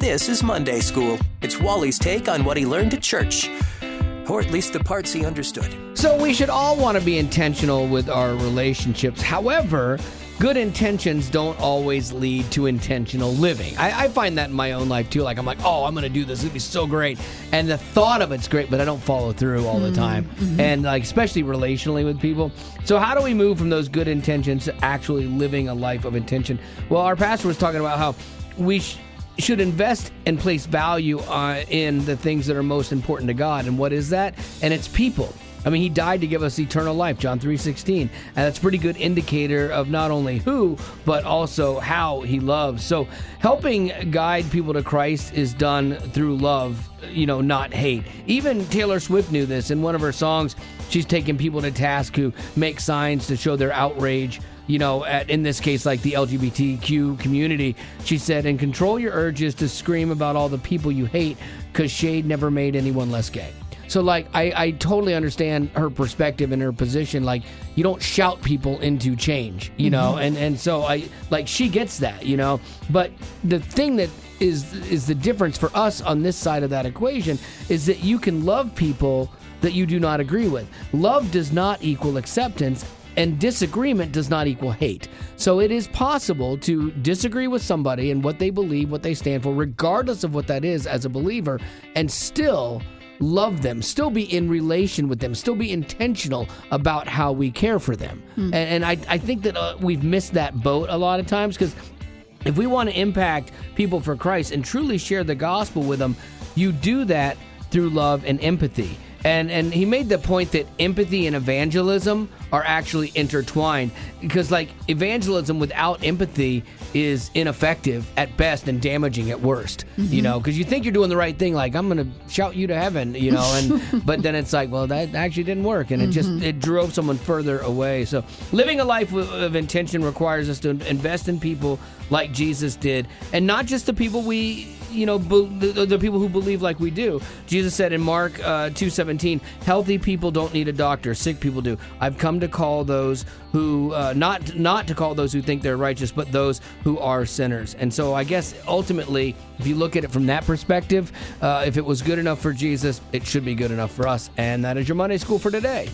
This is Monday School. It's Wally's take on what he learned at church. Or at least the parts he understood. So we should all want to be intentional with our relationships. However, good intentions don't always lead to intentional living. I find that in my own life too. Like, I'm like, oh, I'm going to do this. It'll be so great. And the thought of it's great, but I don't follow through all the time. And like, especially relationally with people. So how do we move from those good intentions to actually living a life of intention? Well, our pastor was talking about how we should invest and place value in the things that are most important to God. And what is that? And it's people. I mean, he died to give us eternal life, John 3:16. And that's a pretty good indicator of not only who, but also how he loves. So helping guide people to Christ is done through love, not hate. Even Taylor Swift knew this. In one of her songs, she's taking people to task who make signs to show their outrage, in this case, like the LGBTQ community. She said, and control your urges to scream about all the people you hate, because shade never made anyone less gay. So, like, I totally understand her perspective and her position. Like, you don't shout people into change, and so she gets that, But the thing that is the difference for us on this side of that equation is that you can love people that you do not agree with. Love does not equal acceptance, and disagreement does not equal hate. So it is possible to disagree with somebody and what they believe, what they stand for, regardless of what that is as a believer, and still love them, still be in relation with them, still be intentional about how we care for them. And I think that we've missed that boat a lot of times, because if we want to impact people for Christ and truly share the gospel with them, you do that through love and empathy. And he made the point that empathy and evangelism are actually intertwined, because like evangelism without empathy is ineffective at best and damaging at worst, because you think you're doing the right thing, like I'm going to shout you to heaven, and but then it's like, well, that actually didn't work, and it drove someone further away. So living a life of intention requires us to invest in people like Jesus did, and not just the people the people who believe like we do. Jesus said in Mark 2:17, healthy people don't need a doctor, sick people do. I've come to call those who, not to call those who think they're righteous, but those who are sinners. And so I guess ultimately, if you look at it from that perspective, if it was good enough for Jesus, it should be good enough for us. And that is your Monday School for today.